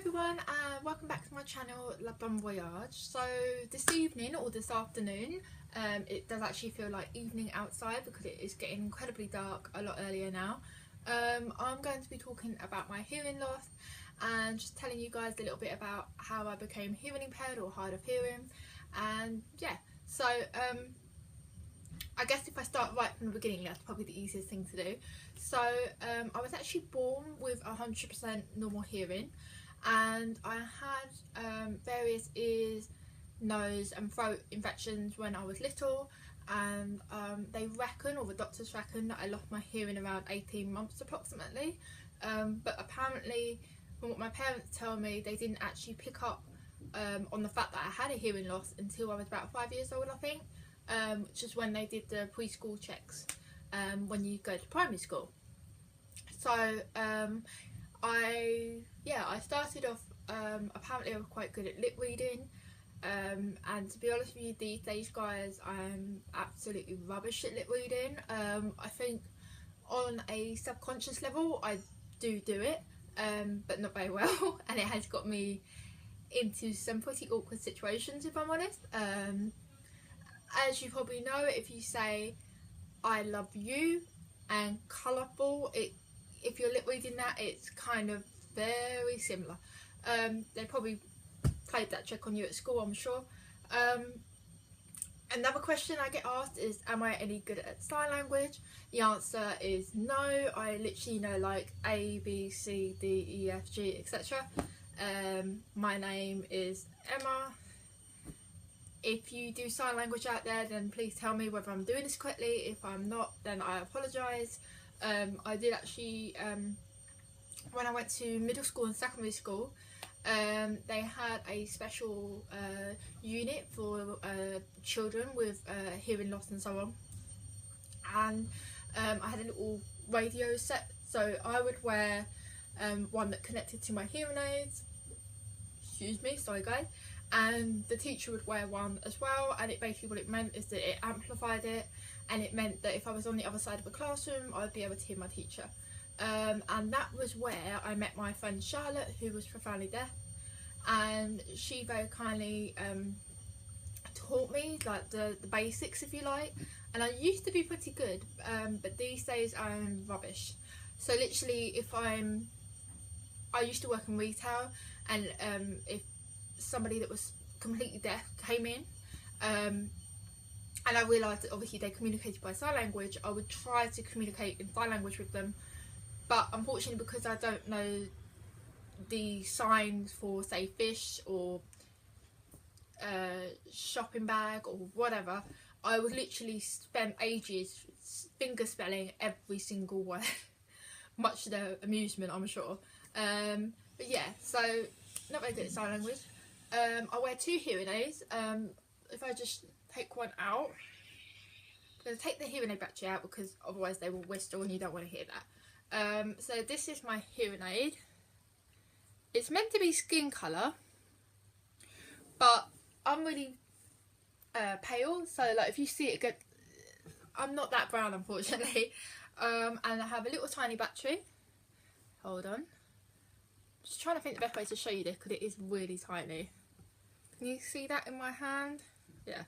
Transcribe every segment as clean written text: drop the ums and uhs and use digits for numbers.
everyone, and welcome back to my channel La Bon Voyage. So this evening or this afternoon, it does actually feel like evening outside because it is getting incredibly dark a lot earlier now. I'm going to be talking about my hearing loss and just telling you guys a little bit about how I became hearing impaired or hard of hearing. And yeah, so I guess if I start right from the beginning, that's probably the easiest thing to do. So I was actually born with 100% normal hearing, and I had various ears, nose and throat infections when I was little, and they reckon, or the doctors reckon, that I lost my hearing around 18 months approximately, but apparently from what my parents tell me, they didn't actually pick up on the fact that I had a hearing loss until I was about 5 years old, I think. Which is when they did the preschool checks when you go to primary school. So I started off, apparently I was quite good at lip reading, and to be honest with you, these days guys, I'm absolutely rubbish at lip reading. I think on a subconscious level I do it, but not very well, and it has got me into some pretty awkward situations, if I'm honest. As you probably know, if you say I love you and colourful, if you're lip reading that, it's kind of very similar. They probably played that trick on you at school, I'm sure. Another question I get asked is, am I any good at sign language? The answer is no. I literally know like A, B, C, D, E, F, G, etc. My name is Emma. If you do sign language out there, then please tell me whether I'm doing this correctly. If I'm not, then I apologise. I did actually, when I went to middle school and secondary school, they had a special unit for children with hearing loss and so on. And I had a little radio set, so I would wear one that connected to my hearing aids. Excuse me, sorry guys. And the teacher would wear one as well, and it basically, what it meant is that it amplified it, and it meant that if I was on the other side of a classroom, I'd be able to hear my teacher. And that was where I met my friend Charlotte, who was profoundly deaf, and she very kindly taught me like the basics, if you like. And I used to be pretty good, but these days I'm rubbish. So literally, I used to work in retail, and if somebody that was completely deaf came in, and I realised that obviously they communicated by sign language, I would try to communicate in sign language with them, but unfortunately, because I don't know the signs for, say, fish or shopping bag or whatever, I would literally spend ages finger spelling every single word, much to their amusement, I'm sure. But yeah, so not very good at sign language. I wear two hearing aids. If I just take one out, I'm going to take the hearing aid battery out because otherwise they will whistle and you don't want to hear that. So this is my hearing aid. It's meant to be skin colour, but I'm really pale, so like if you see it, I'm not that brown, unfortunately. And I have a little tiny battery. Hold on. Just trying to think the best way to show you this because it is really tiny. Can you see that in my hand? Yeah.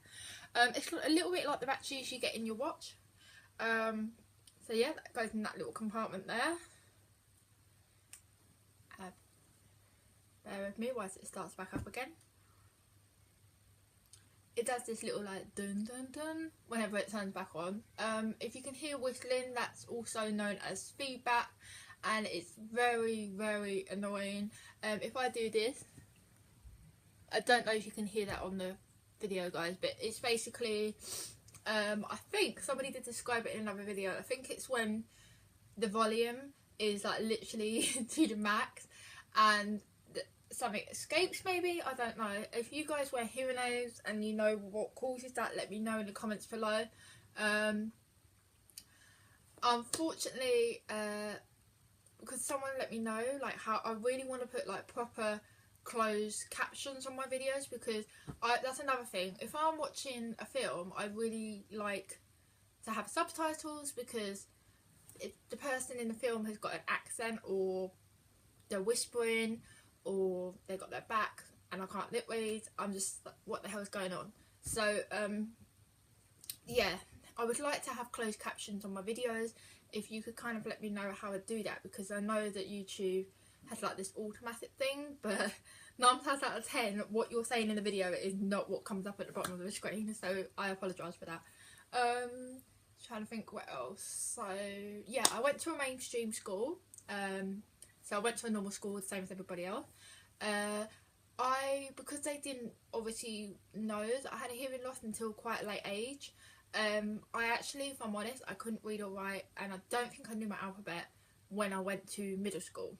It's a little bit like the batteries you get in your watch. So yeah, that goes in that little compartment there. Bear with me whilst it starts back up again. It does this little like dun dun dun whenever it turns back on. If you can hear whistling, that's also known as feedback, and it's very, very annoying. If I do this, I don't know if you can hear that on the video guys, but it's basically, I think somebody did describe it in another video, I think it's when the volume is like literally to the max and something escapes, maybe, I don't know. If you guys wear hearing aids and you know what causes that, let me know in the comments below. Unfortunately, because someone let me know like how I really want to put like proper closed captions on my videos, because that's another thing. If I'm watching a film, I really like to have subtitles, because if the person in the film has got an accent or they're whispering or they got their back and I can't lip read. I'm just like, what the hell is going on? So yeah, I would like to have closed captions on my videos. If you could kind of let me know how to do that, because I know that YouTube has like this automatic thing, but 9 times out of 10 what you're saying in the video is not what comes up at the bottom of the screen, so I apologise for that. Trying to think what else. So yeah, I went to a mainstream school, so I went to a normal school the same as everybody else. Because they didn't obviously know that I had a hearing loss until quite a late age, I actually, if I'm honest, I couldn't read or write, and I don't think I knew my alphabet when I went to middle school.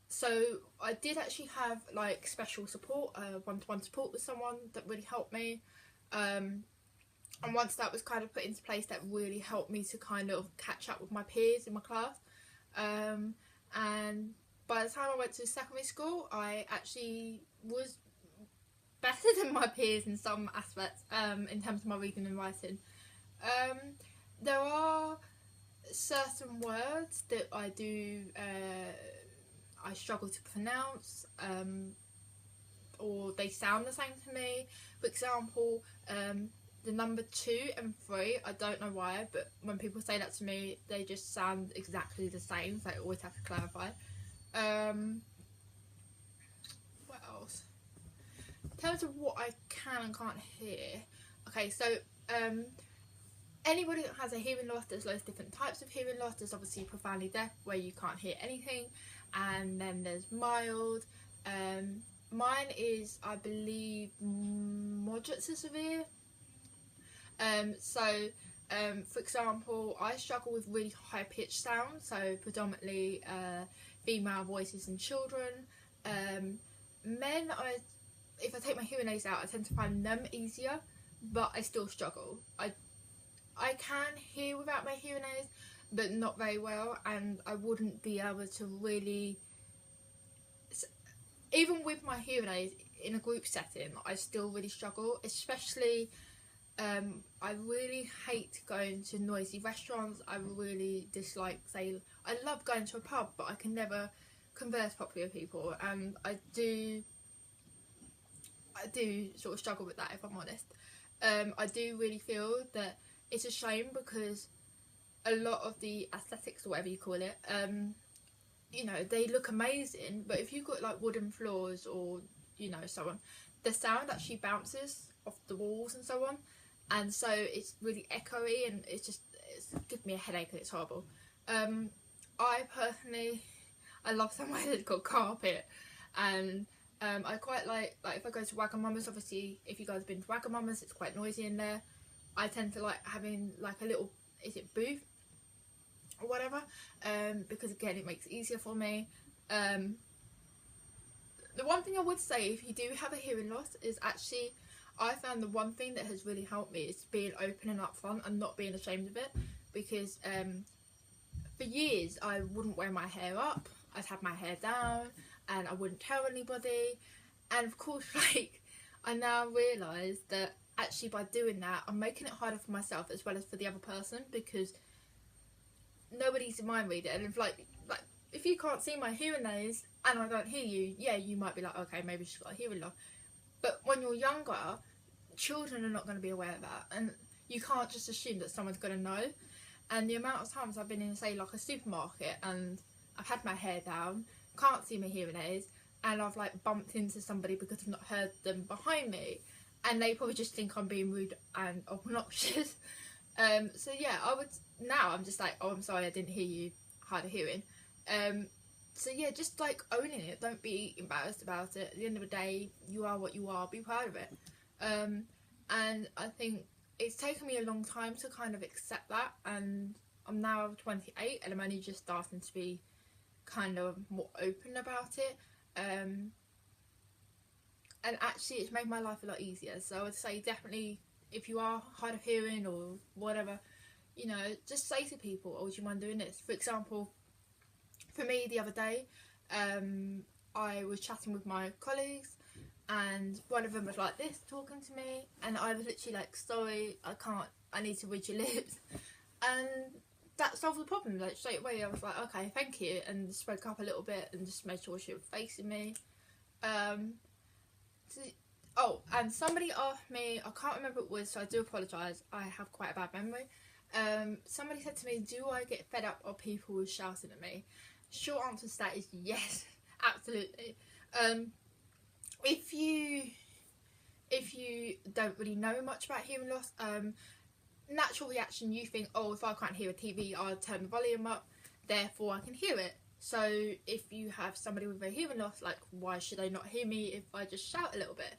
So I did actually have like special support, one-to-one support with someone that really helped me, and once that was kind of put into place, that really helped me to kind of catch up with my peers in my class. And by the time I went to secondary school, I actually was better than my peers in some aspects, in terms of my reading and writing. There are certain words that I struggle to pronounce, or they sound the same to me. For example, the number 2 and 3, I don't know why, but when people say that to me, they just sound exactly the same, so I always have to clarify. What else? In terms of what I can and can't hear, okay, so anybody that has a hearing loss, there's loads of different types of hearing loss. There's obviously profoundly deaf, where you can't hear anything, and then there's mild. Mine is, I believe, moderate to severe. For example, I struggle with really high-pitched sounds, so predominantly female voices and children. Men, if I take my hearing aids out, I tend to find them easier, but I still struggle. I can hear without my hearing aids, but not very well, and I wouldn't be able to really, even with my hearing aids in a group setting, I still really struggle, especially I really hate going to noisy restaurants. I really dislike, say, I love going to a pub, but I can never converse properly with people, and I do sort of struggle with that, if I'm honest. I do really feel that it's a shame, because a lot of the aesthetics, or whatever you call it, you know, they look amazing, but if you've got like wooden floors or, you know, so on, the sound actually bounces off the walls and so on, and so it's really echoey, and it's gives me a headache, and it's horrible. I personally, I love somewhere that's got carpet, and I quite like if I go to Wagamama's, obviously if you guys have been to Wagamama's, it's quite noisy in there. I tend to like having like a little, is it booth or whatever, because again it makes it easier for me. The one thing I would say, if you do have a hearing loss, is actually I found the one thing that has really helped me is being open and upfront and not being ashamed of it, because for years I wouldn't wear my hair up, I'd have my hair down and I wouldn't tell anybody, and of course like I now realise that actually by doing that I'm making it harder for myself as well as for the other person, because nobody's a mind reader, and if like if you can't see my hearing aids and I don't hear you, yeah, you might be like, okay, maybe she's got a hearing loss, but when you're younger, children are not going to be aware of that, and you can't just assume that someone's going to know. And the amount of times I've been in, say, like a supermarket, and I've had my hair down, can't see my hearing aids, and I've like bumped into somebody because I've not heard them behind me, and they probably just think I'm being rude and obnoxious. So yeah, I'm just like, oh, I'm sorry, I didn't hear you, hard of hearing. So yeah, just like owning it, don't be embarrassed about it. At the end of the day, you are what you are, be proud of it. And I think it's taken me a long time to kind of accept that, and I'm now 28 and I'm only just starting to be kind of more open about it. And actually it's made my life a lot easier. So I would say definitely, if you are hard of hearing or whatever, you know, just say to people, oh, do you mind doing this? For example, for me the other day, I was chatting with my colleagues, and one of them was like this, talking to me, and I was literally like, sorry, I need to read your lips, and that solved the problem. Like straight away I was like, okay, thank you, and spoke up a little bit and just made sure she was facing me. so, oh, and somebody asked me, I can't remember what it was, so I do apologise, I have quite a bad memory. Somebody said to me, do I get fed up of people shouting at me? Short answer to that is yes, absolutely. If you don't really know much about hearing loss, natural reaction, you think, oh, if I can't hear a TV, I'll turn the volume up, therefore I can hear it. So if you have somebody with a hearing loss, like, why should they not hear me if I just shout a little bit?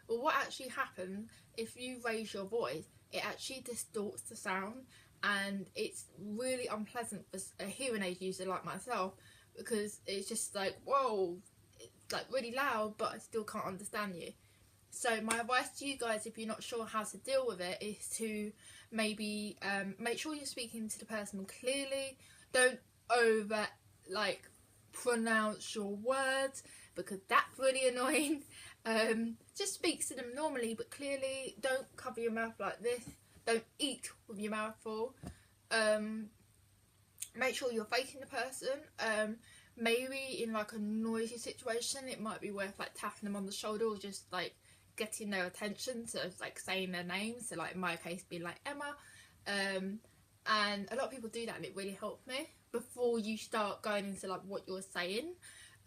Well, what actually happens, if you raise your voice, it actually distorts the sound, and it's really unpleasant for a hearing aid user like myself, because it's just like, whoa, it's like really loud, but I still can't understand you. So my advice to you guys, if you're not sure how to deal with it, is to maybe make sure you're speaking to the person clearly. Don't over pronounce your words, because that's really annoying. Just speak to them normally but clearly. Don't cover your mouth like this. Don't eat with your mouth full. Make sure you're facing the person. Maybe in like a noisy situation, it might be worth like tapping them on the shoulder, or just like getting their attention, so like saying their name. So like in my case being like Emma. And a lot of people do that, and it really helped me. Before you start going into like what you're saying,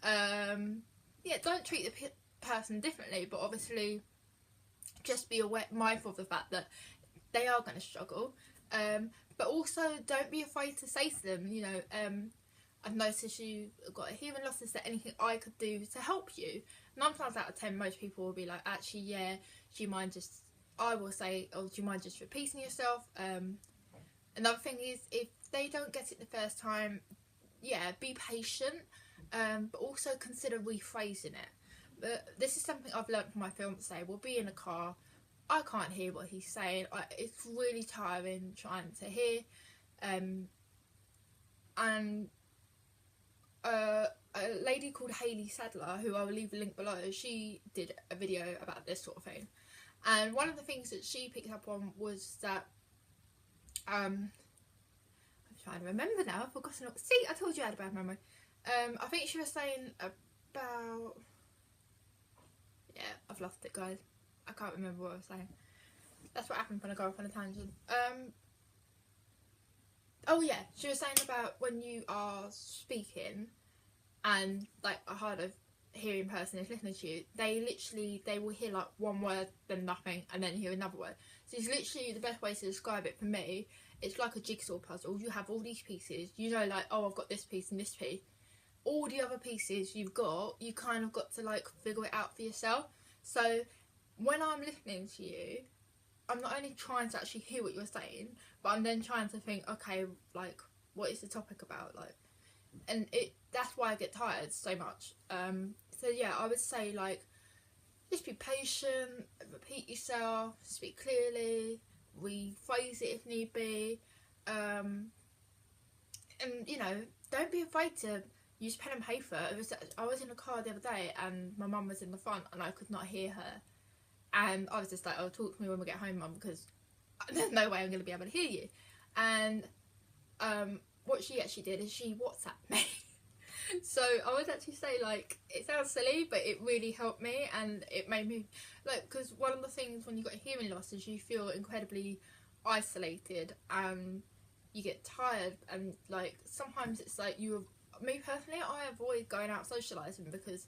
yeah, don't treat the person differently, but obviously just be aware, mindful of the fact that they are going to struggle. But also don't be afraid to say to them, you know, I've noticed you've got a hearing loss, is there anything I could do to help you? 9 times out of 10 most people will be like, actually yeah, do you mind just, I will say, oh, do you mind just repeating yourself? Another thing is, if they don't get it the first time, yeah, be patient, but also consider rephrasing it. But this is something I've learned from my fiance. We'll be in a car, I can't hear what he's saying, it's really tiring trying to hear, and a lady called Hayley, who I will leave a link below, she did a video about this sort of thing, and one of the things that she picked up on was that I'm trying to remember now, I've forgotten. See, I told you I had a bad memory. I think she was saying about, yeah, I've lost it, guys. I can't remember what I was saying. That's what happens when I go off on a tangent. Oh yeah, she was saying about when you are speaking and like a hard of hearing person is listening to you, they will hear like one word, then nothing, and then hear another word. So it's literally, the best way to describe it for me, it's like a jigsaw puzzle. You have all these pieces, you know, like, oh, I've got this piece and this piece. All the other pieces you've got, you kind of got to like figure it out for yourself. So when I'm listening to you, I'm not only trying to actually hear what you're saying, but I'm then trying to think, okay, like, what is the topic about? Like, and that's why I get tired so much. So yeah, I would say, like, just be patient, repeat yourself, speak clearly, rephrase it if need be, and you know, don't be afraid to use pen and paper. I was in a car the other day and my mum was in the front and I could not hear her, and I was just like, oh, talk to me when we get home, mum, because there's no way I'm going to be able to hear you. And what she actually did is she WhatsApped me. So I would actually say, like, it sounds silly, but it really helped me, and it made me, like, because one of the things when you've got hearing loss is you feel incredibly isolated and you get tired, and like sometimes it's like me personally, I avoid going out socialising because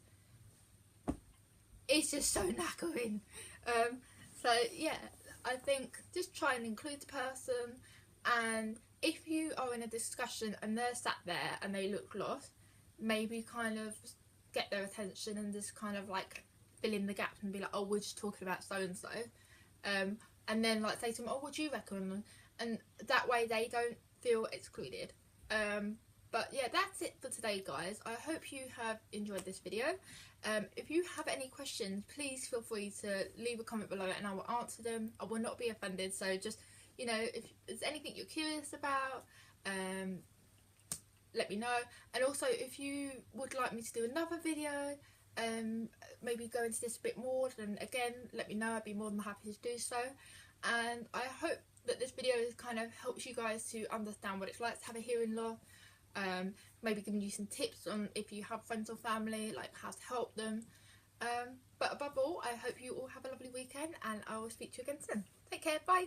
it's just so knackering. So yeah, I think just try and include the person, and if you are in a discussion and they're sat there and they look lost, maybe kind of get their attention and just kind of like fill in the gaps and be like, oh, we're just talking about so and so, and then like say to them, oh, what do you reckon? And that way they don't feel excluded. But yeah, that's it for today, guys. I hope you have enjoyed this video. If you have any questions, please feel free to leave a comment below and I will answer them. I will not be offended, so just, you know, if there's anything you're curious about, let me know. And also, if you would like me to do another video, maybe go into this a bit more, then again, let me know. I'd be more than happy to do so. And I hope that this video kind of helps you guys to understand what it's like to have a hearing loss. Maybe giving you some tips on if you have friends or family, like how to help them. But above all, I hope you all have a lovely weekend, and I will speak to you again soon. Take care, bye.